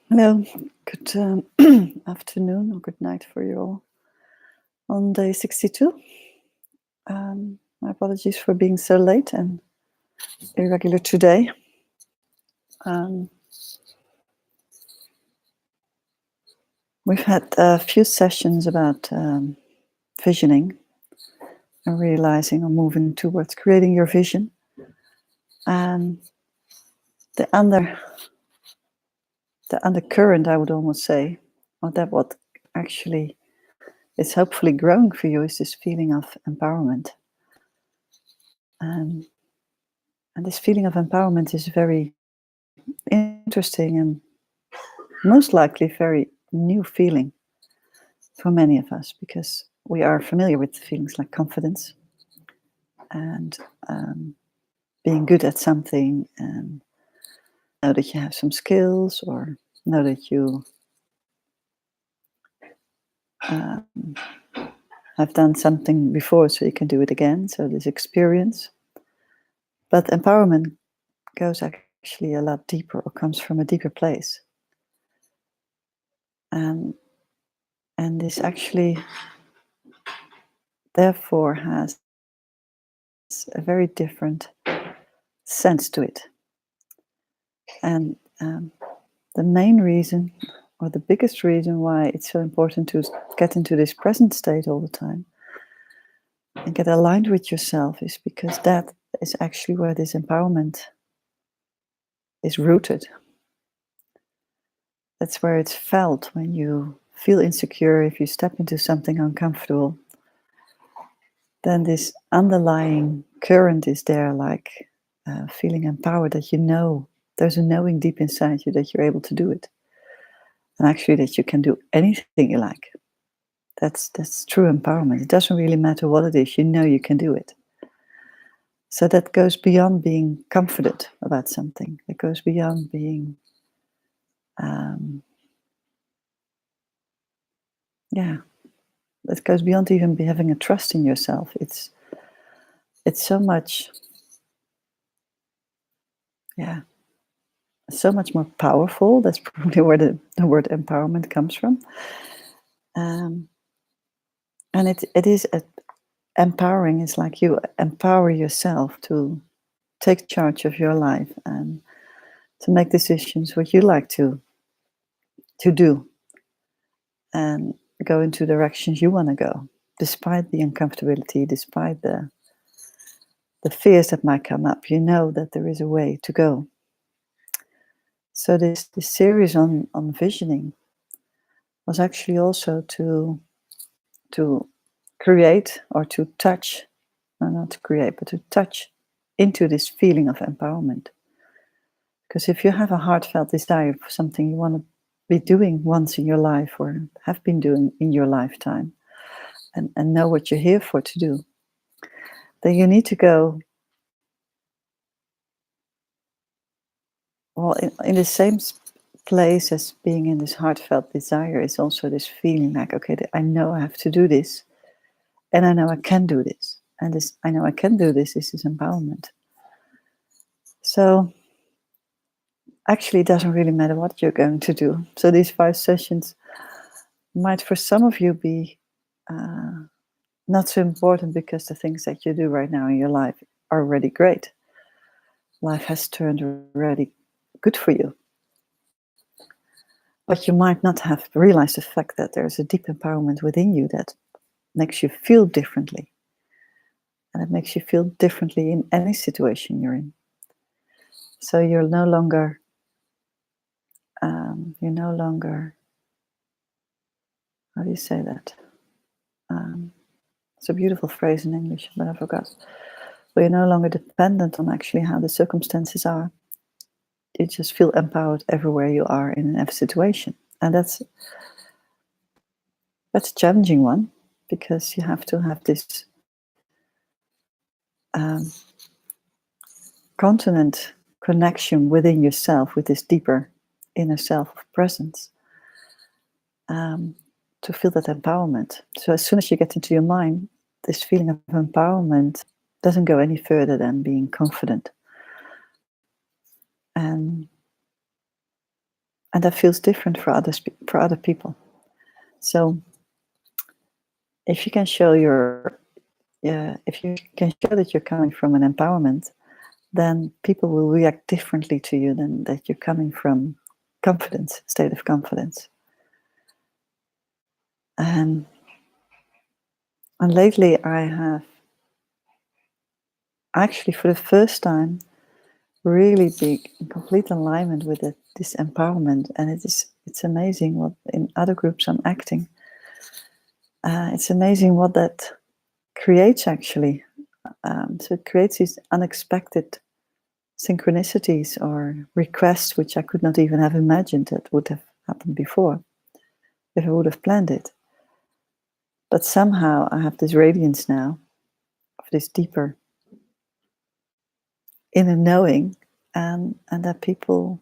Hello, good afternoon or good night for you all. On day 62, my apologies for being so late and irregular today. Um, we've had a few sessions about visioning and realizing or moving towards creating your vision. And the undercurrent, I would almost say, or that what actually is hopefully growing for you is this feeling of empowerment. Um, and this feeling of empowerment is very interesting and most likely very new feeling for many of us because we are familiar with feelings like confidence and being good at something and know that you have some skills or know that you um, have done something before so you can do it again. So this experience. But empowerment goes actually a lot deeper or comes from a deeper place. And this actually therefore has a very different sense to it. And the main reason, or the biggest reason why it's so important to get into this present state all the time and get aligned with yourself is because that is actually where this empowerment is rooted. That's where it's felt when you feel insecure, if you step into something uncomfortable, then this underlying current is there, like feeling empowered that you know there's a knowing deep inside you that you're able to do it. And actually that you can do anything you like. That's true empowerment. It doesn't really matter what it is, you know you can do it. So that goes beyond being confident about something. It goes beyond being, um, yeah, it goes beyond even having a trust in yourself. It's so much, yeah, so much more powerful. That's probably where the word empowerment comes from. Um, and it is empowering. It's like you empower yourself to take charge of your life and to make decisions what you like to do and go into directions you want to go, despite the uncomfortability, despite the fears that might come up. You know that there is a way to go. So this series on visioning was actually also to create or to touch, no, not to create, but to touch into this feeling of empowerment. Because if you have a heartfelt desire for something you want to be doing once in your life or have been doing in your lifetime, and know what you're here for to do, then you need to go, well, in the same place as being in this heartfelt desire is also this feeling like, okay, I know I have to do this, and I know I can do this. And this, I know I can do this, is empowerment. So actually, it doesn't really matter what you're going to do. So these 5 sessions might, for some of you, be not so important because the things that you do right now in your life are already great. Life has turned already good for you. But you might not have realized the fact that there's a deep empowerment within you that makes you feel differently. And it makes you feel differently in any situation you're in. So you're no longer, how do you say that? It's a beautiful phrase in English, but I forgot. But you're no longer dependent on actually how the circumstances are. You just feel empowered everywhere you are in every situation. And that's a challenging one because you have to have this continent connection within yourself with this deeper inner self presence to feel that empowerment. So as soon as you get into your mind, this feeling of empowerment doesn't go any further than being confident. And And that feels different for other people. So if you can show if you can show that you're coming from an empowerment, then people will react differently to you than that you're coming from confidence, state of confidence. And lately I have actually, for the first time, really be in complete alignment with this empowerment. And it's amazing what in other groups I'm acting. It's amazing what that creates actually. So it creates these unexpected synchronicities or requests which I could not even have imagined that would have happened before if I would have planned it. But somehow I have this radiance now of this deeper inner knowing, and that people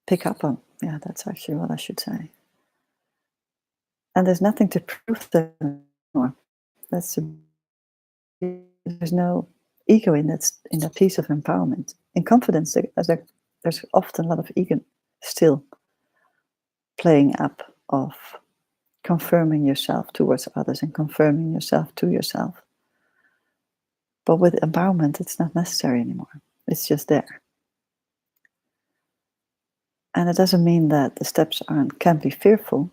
pick up on. Yeah, that's actually what I should say. And there's nothing to prove to them anymore. There's no ego in that piece of empowerment. In confidence, there's often a lot of ego still playing up of confirming yourself towards others and confirming yourself to yourself. But with empowerment, it's not necessary anymore. It's just there. And it doesn't mean that the steps can't be fearful,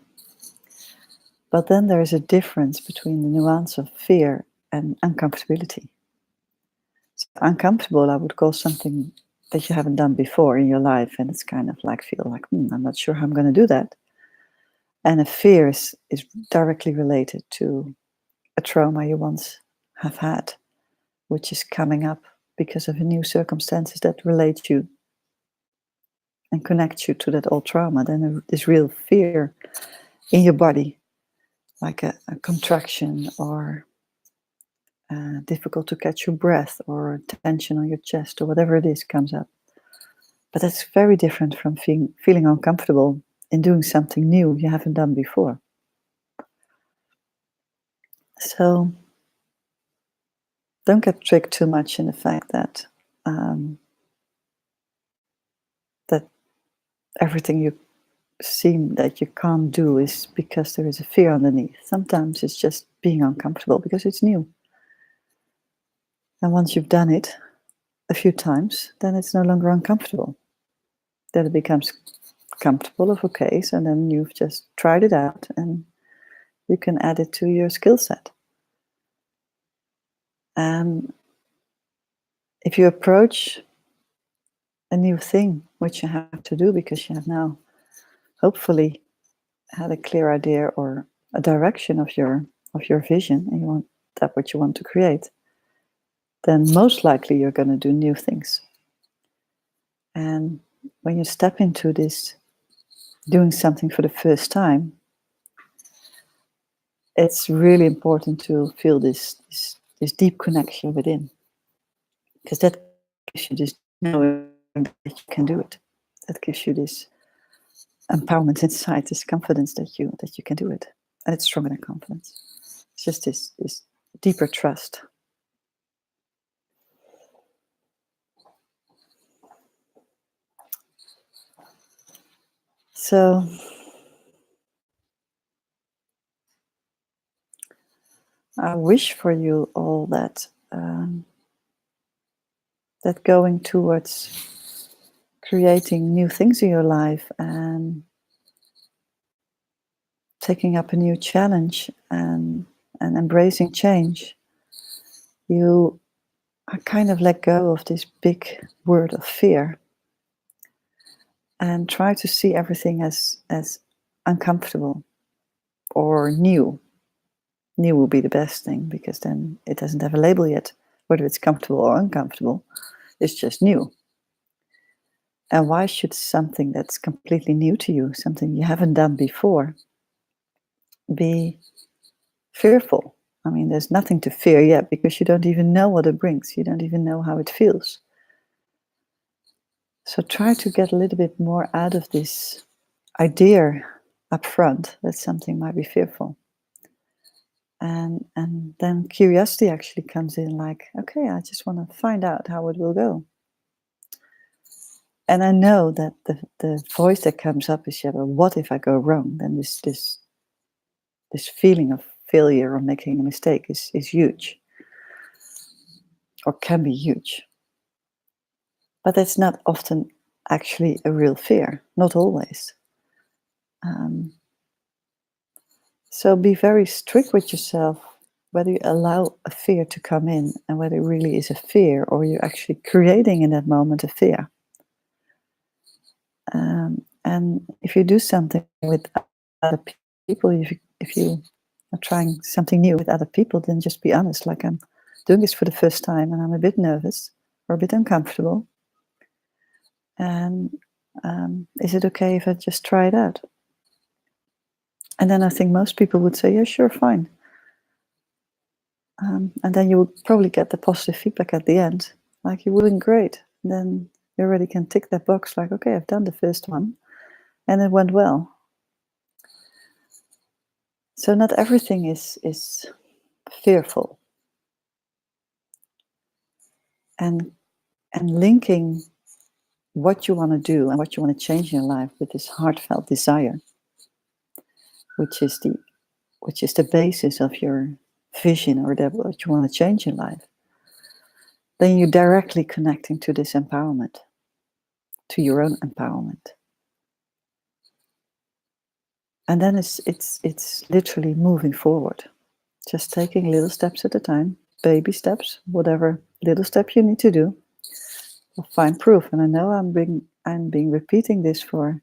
but then there is a difference between the nuance of fear and uncomfortability. So uncomfortable, I would call something that you haven't done before in your life, and it's kind of like feel like, I'm not sure how I'm going to do that. And a fear is directly related to a trauma you once have had, which is coming up because of a new circumstances that relate you and connect you to that old trauma. Then this real fear in your body, like a contraction or difficult to catch your breath or tension on your chest or whatever it is comes up. But that's very different from feeling uncomfortable in doing something new you haven't done before. So don't get tricked too much in the fact that that everything you seem that you can't do is because there is a fear underneath. Sometimes it's just being uncomfortable because it's new. And once you've done it a few times, then it's no longer uncomfortable. Then it becomes comfortable of okay, so then you've just tried it out and you can add it to your skill set. And if you approach a new thing, which you have to do because you have now hopefully had a clear idea or a direction of your vision, and you want that what you want to create, then most likely you're going to do new things. And when you step into this doing something for the first time, it's really important to feel this deep connection within, because that gives you this knowing that you can do it. That gives you this empowerment inside, this confidence that you can do it, and it's stronger than confidence. It's just this deeper trust. So I wish for you all that that going towards creating new things in your life and taking up a new challenge and embracing change, you kind of let go of this big word of fear and try to see everything as uncomfortable or new. New will be the best thing because then it doesn't have a label yet, whether it's comfortable or uncomfortable. It's just new. And why should something that's completely new to you, something you haven't done before, be fearful? I mean, there's nothing to fear yet because you don't even know what it brings. You don't even know how it feels. So try to get a little bit more out of this idea up front that something might be fearful. And then curiosity actually comes in like, okay, I just want to find out how it will go. And I know that the voice that comes up is, yeah, but what if I go wrong? Then this feeling of failure or making a mistake is huge, or can be huge. But that's not often actually a real fear, not always. Um, so be very strict with yourself whether you allow a fear to come in and whether it really is a fear or you're actually creating in that moment a fear. And if you do something with other people, if you are trying something new with other people, then just be honest. Like, I'm doing this for the first time and I'm a bit nervous or a bit uncomfortable. And is it okay if I just try it out? And then I think most people would say, yeah, sure, fine. And then you will probably get the positive feedback at the end, like, you're doing great. And then you already can tick that box, like, okay, I've done the first one and it went well. So not everything is fearful. And linking what you want to do and what you want to change in your life with this heartfelt desire, which is the basis of your vision, or that what you want to change in life, then you're directly connecting to this empowerment, to your own empowerment. And then it's literally moving forward, just taking little steps at a time, baby steps, whatever little step you need to do. You'll find proof. And I know I'm being repeating this for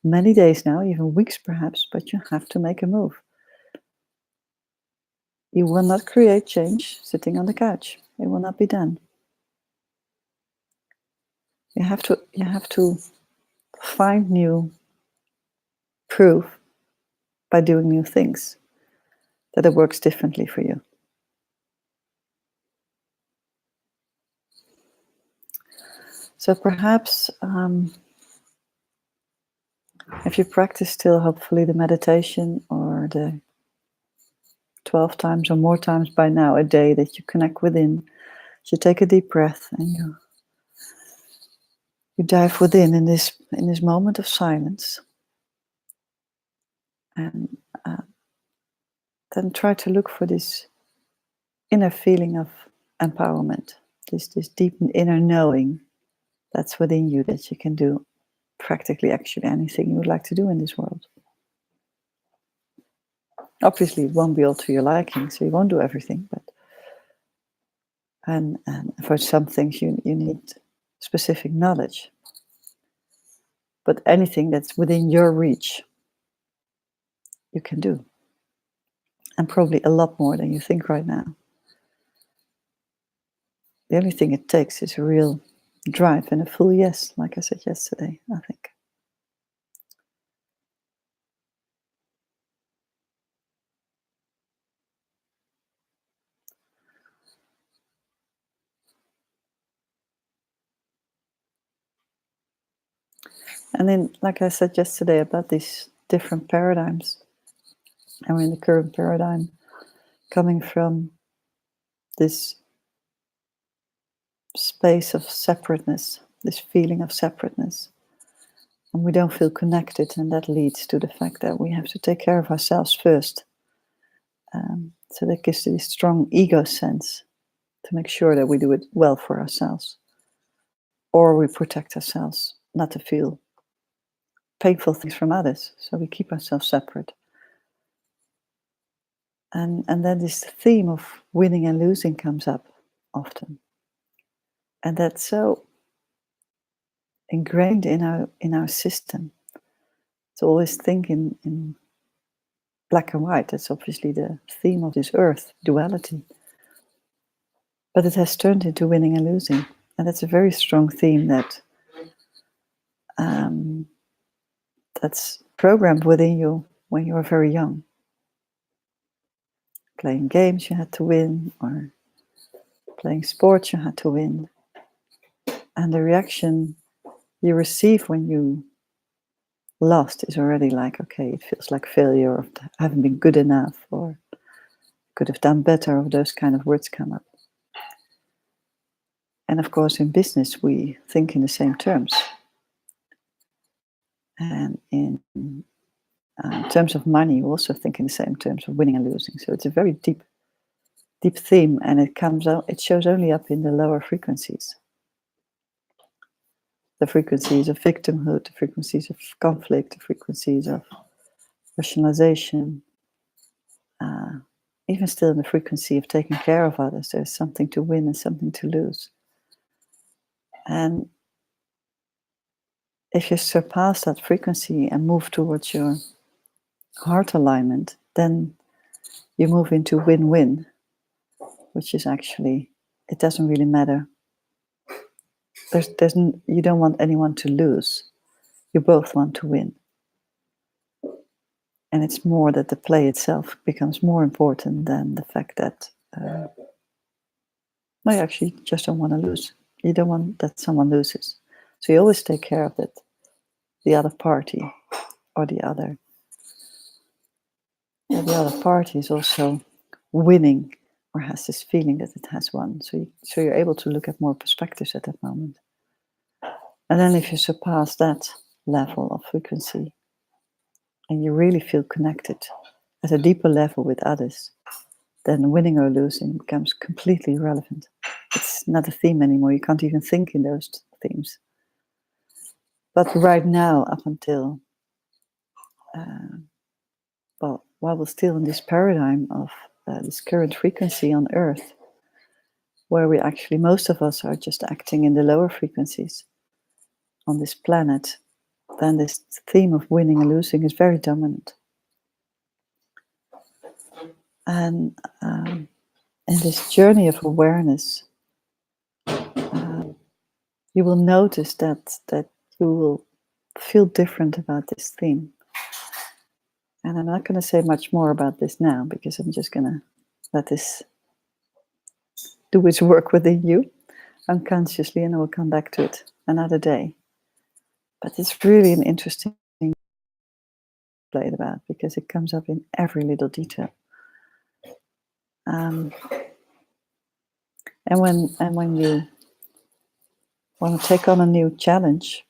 many days now, even weeks perhaps, but you have to make a move. You will not create change sitting on the couch. It will not be done. You have to find new proof by doing new things, that it works differently for you. So perhaps if you practice still, hopefully, the meditation or the 12 times or more times by now a day that you connect within, you take a deep breath and you dive within in this moment of silence, and then try to look for this inner feeling of empowerment, this deep inner knowing that's within you, that you can do practically actually anything you would like to do in this world. Obviously, it won't be all to your liking, so you won't do everything, but and for some things you need specific knowledge. But anything that's within your reach, you can do. And probably a lot more than you think right now. The only thing it takes is a real drive and a full yes, like I said yesterday, I think. And then, like I said yesterday about these different paradigms, and we're in the current paradigm coming from this space of separateness, this feeling of separateness. And we don't feel connected, and that leads to the fact that we have to take care of ourselves first. So that gives this strong ego sense to make sure that we do it well for ourselves. Or we protect ourselves not to feel painful things from others, so we keep ourselves separate. And then this theme of winning and losing comes up often. And that's so ingrained in our system. To always think in black and white. That's obviously the theme of this earth, duality. But it has turned into winning and losing. And that's a very strong theme that's programmed within you when you were very young. Playing games, you had to win, or playing sports, you had to win. And the reaction you receive when you lost is already like, okay, it feels like failure, or I haven't been good enough, or could have done better, or those kind of words come up. And of course, in business, we think in the same terms. And in terms of money, you also think in the same terms of winning and losing. So it's a very deep theme, and it comes out. It shows only up in the lower frequencies. The frequencies of victimhood, the frequencies of conflict, the frequencies of rationalization. Even still in the frequency of taking care of others, there's something to win and something to lose. And if you surpass that frequency and move towards your heart alignment, then you move into win-win, which is actually, it doesn't really matter. You don't want anyone to lose. You both want to win. And it's more that the play itself becomes more important than the fact that no, you actually just don't want to lose. You don't want that someone loses. So you always take care of that, the other party, or the other party is also winning, or has this feeling that it has won. So you're able to look at more perspectives at that moment. And then if you surpass that level of frequency, and you really feel connected at a deeper level with others, then winning or losing becomes completely irrelevant. It's not a theme anymore. You can't even think in those themes. But right now, up until, while we're still in this paradigm of this current frequency on Earth, where we actually, most of us are just acting in the lower frequencies on this planet, then this theme of winning and losing is very dominant. And in this journey of awareness, you will notice that you will feel different about this theme. And I'm not going to say much more about this now, because I'm just going to let this do its work within you unconsciously, and I will come back to it another day. But it's really an interesting thing to play about, because it comes up in every little detail. And when you want to take on a new challenge,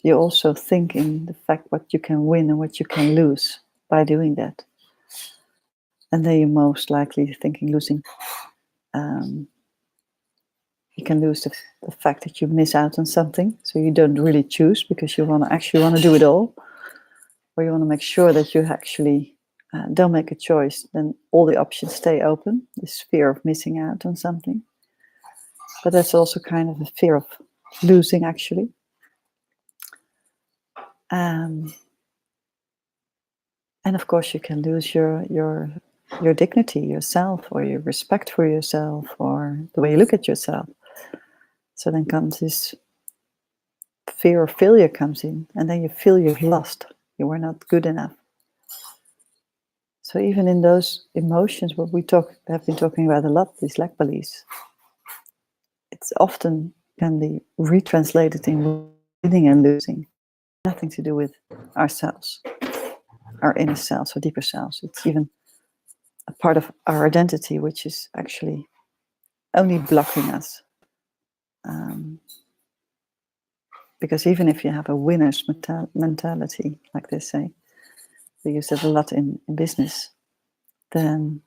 you also think in the fact what you can win and what you can lose by doing that. And then you're most likely thinking losing. You can lose the fact that you miss out on something, so you don't really choose because you want to do it all, or you want to make sure that you actually don't make a choice. Then all the options stay open. This fear of missing out on something, but that's also kind of a fear of losing, actually. And of course, you can lose your dignity, yourself, or your respect for yourself, or the way you look at yourself. So then comes this fear of failure comes in, and then you feel you've lost. You were not good enough. So even in those emotions, what we have been talking about a lot, these lack beliefs, it's often can be retranslated in winning and losing. Nothing to do with ourselves, our inner selves or deeper selves. It's even a part of our identity, which is actually only blocking us. Because even if you have a winner's mentality, like they say, they use that a lot in business, then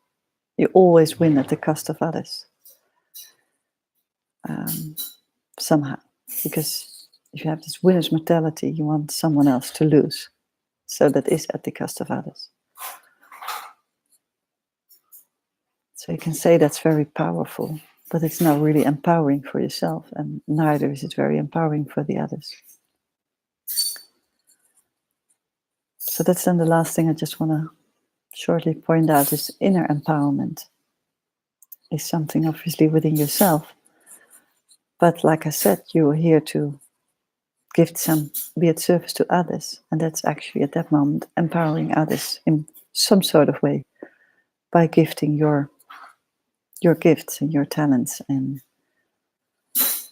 you always win at the cost of others. Somehow. Because if you have this winner's mentality, you want someone else to lose. So that is at the cost of others. So you can say that's very powerful, but it's not really empowering for yourself, and neither is it very empowering for the others. So that's then the last thing I just want to shortly point out is inner empowerment is something obviously within yourself. But like I said, you're here to be at service to others. And that's actually at that moment empowering others in some sort of way by gifting your gifts and your talents, and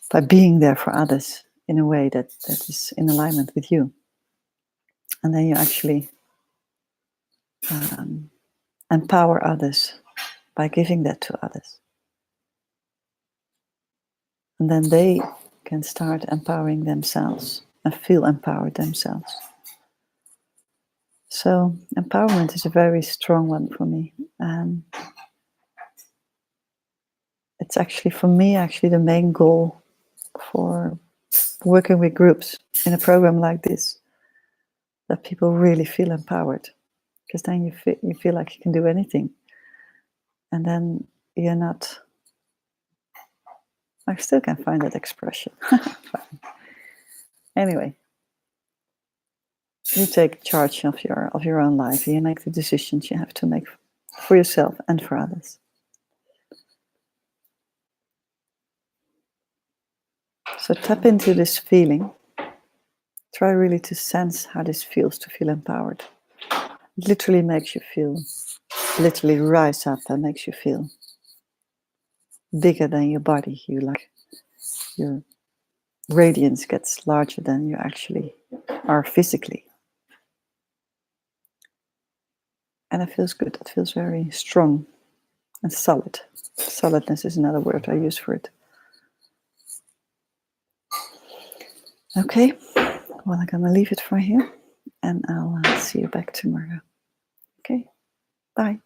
by being there for others in a way that is in alignment with you. And then you actually empower others by giving that to others. And then they can start empowering themselves and feel empowered themselves. So empowerment is a very strong one for me. It's actually, for me, actually the main goal for working with groups in a program like this, that people really feel empowered, because then you feel like you can do anything, and then you're not. I still can't find that expression. Anyway, you take charge of your own life. You make the decisions you have to make for yourself and for others. So tap into this feeling. Try really to sense how this feels to feel empowered. It literally makes you feel, literally rise up and makes you feel bigger than your body. Your radiance gets larger than you actually are physically. And it feels good. It feels very strong and solid. Solidness is another word I use for it. Okay, well, I'm going to leave it for here, and I'll see you back tomorrow. Okay, bye.